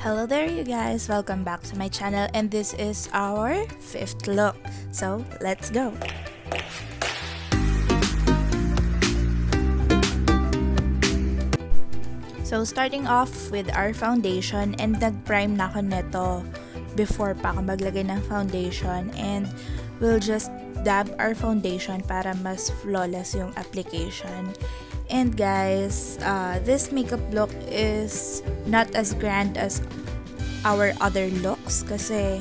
Hello there you guys, welcome back to my channel and this is our 5th look. So let's go! So starting off with our foundation, and nag-prime na ako neto before pa ako maglagay ng foundation, and we'll just dab our foundation para mas flawless yung application. And guys, this makeup look is not as grand as our other looks kasi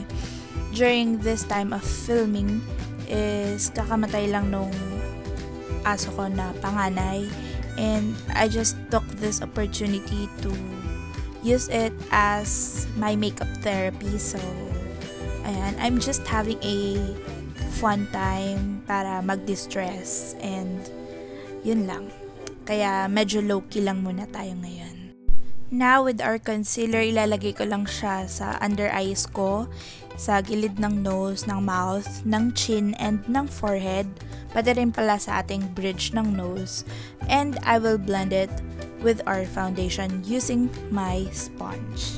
during this time of filming is kakamatay lang nung aso ko na panganay, and I just took this opportunity to use it as my makeup therapy. So ayan, I'm just having a fun time para mag-distress, and yun lang. Kaya medyo low-key lang muna tayo ngayon. Now, with our concealer, ilalagay ko lang siya sa under eyes ko, sa gilid ng nose, ng mouth, ng chin, and ng forehead, pati rin pala sa ating bridge ng nose. And I will blend it with our foundation using my sponge.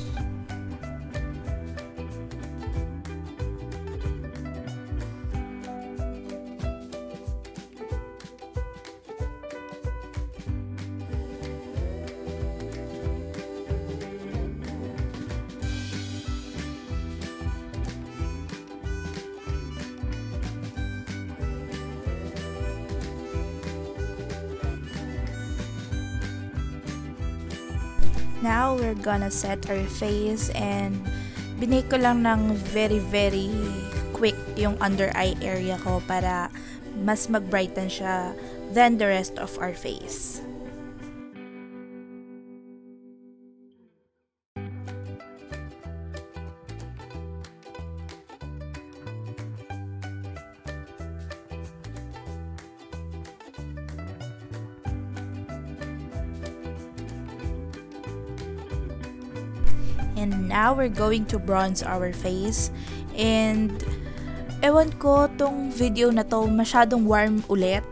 Now, we're gonna set our face, and binake ko lang ng very quick yung under eye area ko para mas mag-brighten siya than the rest of our face. And now, we're going to bronze our face. And, ewan ko, tong video na to, masyadong warm ulit.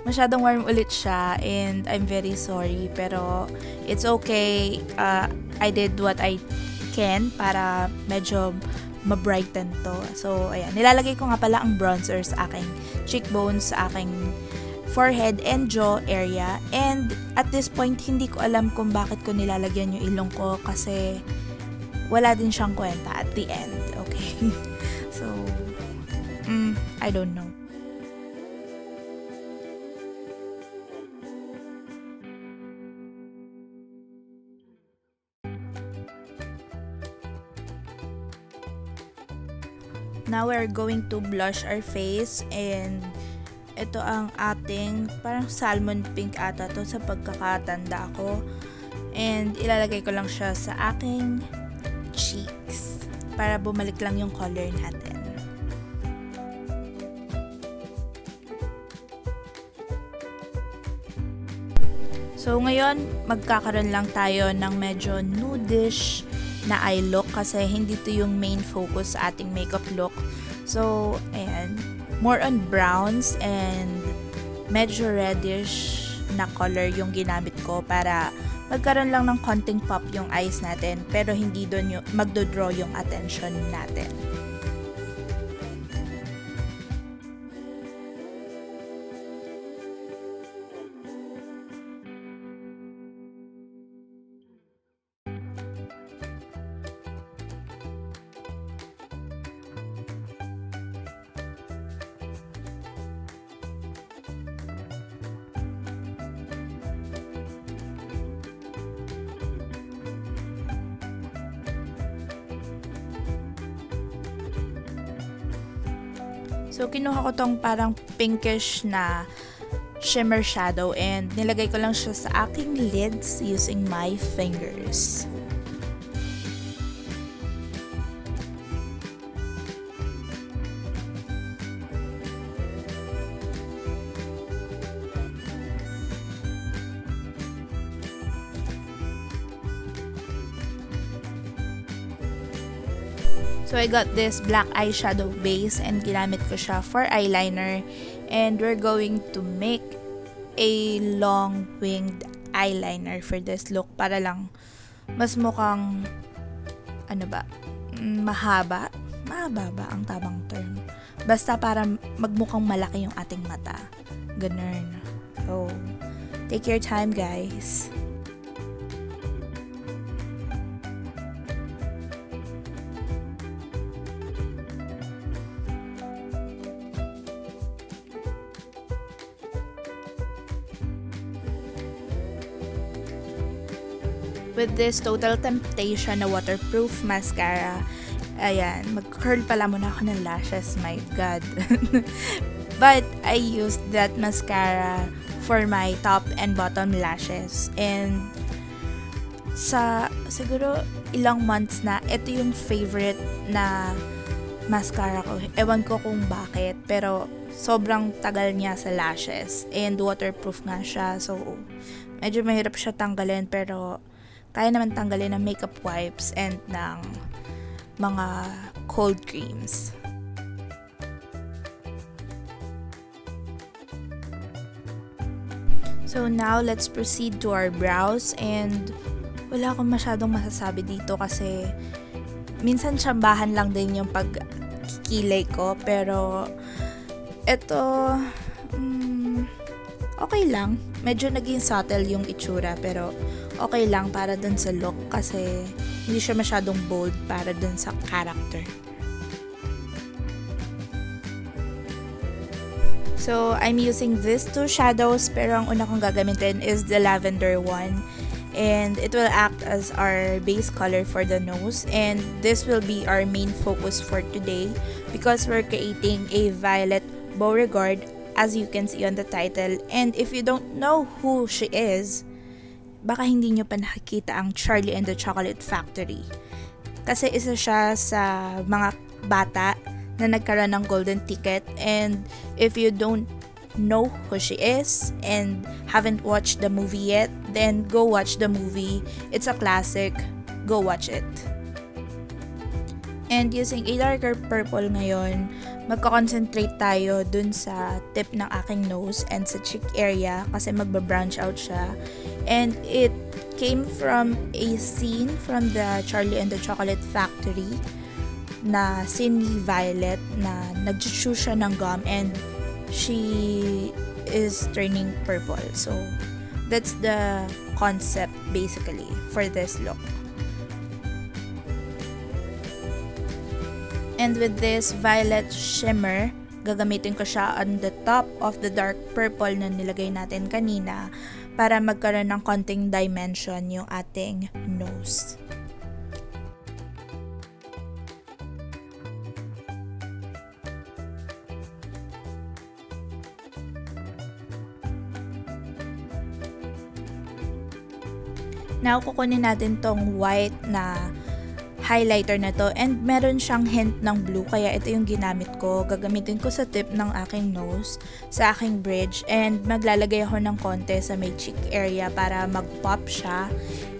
Masyadong warm ulit siya. And, I'm very sorry. Pero, it's okay. I did what I can para medyo ma-brighten to. So, ayan. Nilalagay ko nga pala ang bronzer sa aking cheekbones, sa aking forehead and jaw area, and at this point hindi ko alam kung bakit ko nilalagyan yung ilong ko kasi wala din siyang kwenta at the end, okay? So, I don't know. Now we're going to blush our face, and ito ang ating parang salmon pink ata to sa pagkakatanda ko. And ilalagay ko lang siya sa aking cheeks para bumalik lang yung color natin. So ngayon, magkakaroon lang tayo ng medyo nudish na eye look kasi hindi to yung main focus sa ating makeup look. So, ayan. More on browns and medyo reddish na color yung ginamit ko para magkaroon lang ng konting pop yung eyes natin, pero hindi doon yung magdodraw yung attention natin. So, kinuha ko tong parang pinkish na shimmer shadow, and nilagay ko lang siya sa aking lids using my fingers. So, I got this black eyeshadow base and ginamit ko siya for eyeliner. And we're going to make a long winged eyeliner for this look para lang mas mukhang ano ba, mahaba? Mahaba ba ang tamang term? Basta para magmukhang malaki yung ating mata. Ganun. So, take your time, guys. With this Total Temptation na waterproof mascara, ayan, mag-curl pala muna ako ng lashes, my God. But I used that mascara for my top and bottom lashes. And sa siguro ilang months na, ito yung favorite na mascara ko. Ewan ko kung bakit, pero sobrang tagal niya sa lashes. And waterproof nga siya, so medyo mahirap siya tanggalin, pero kaya naman tanggalin ng makeup wipes and ng mga cold creams. So now, let's proceed to our brows. And wala akong masyadong masasabi dito kasi minsan tsambahan lang din yung pagkikilay ko. Pero ito, okay lang. Medyo naging subtle yung itsura, pero okay lang para dun sa look kasi hindi siya masyadong bold para dun sa character. So, I'm using these two shadows, pero ang una kong gagamitin is the lavender one. And it will act as our base color for the nose. And this will be our main focus for today because we're creating a Violet Beauregarde, as you can see on the title. And if you don't know who she is, baka hindi nyo pa nakikita ang 𝓵𝓸𝓬𝓬𝓪. Kasi isa siya sa mga bata na nagkaroon ng golden ticket. And if you don't know who she is and haven't watched the movie yet, then go watch the movie. It's a classic. Go watch it. And using a darker purple ngayon, magko-concentrate tayo dun sa tip ng aking nose and sa cheek area kasi magba-branch out siya. And it came from a scene from the Charlie and the Chocolate Factory na scene ni Violet na nag-chew siya ng gum and she is turning purple. So, that's the concept basically for this look. And with this violet shimmer, gagamitin ko siya on the top of the dark purple na nilagay natin kanina para magkaroon ng konting dimension yung ating nose. Now, kukunin natin tong white na highlighter na to and meron siyang hint ng blue kaya ito yung ginamit ko. Gagamitin ko sa tip ng aking nose, sa aking bridge, and maglalagay ako ng konti sa may cheek area para mag-pop siya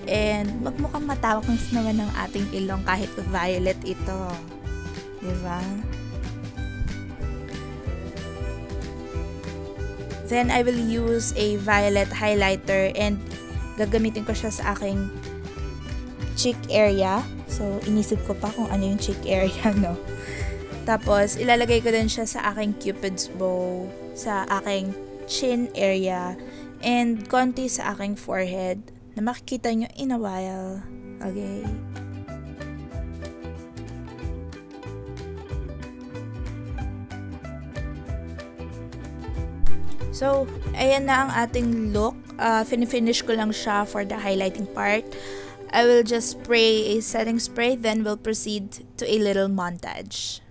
and magmukhang matawakins naman ng ating ilong kahit violet ito. Diba? Then I will use a violet highlighter and gagamitin ko siya sa aking cheek area. So, inisip ko pa kung ano yung cheek area, no? Tapos, ilalagay ko din siya sa aking cupid's bow, sa aking chin area, and konti sa aking forehead na makikita nyo in a while. Okay? So, ayan na ang ating look. Finish ko lang siya for the highlighting part. I will just spray a setting spray, then we'll proceed to a little montage.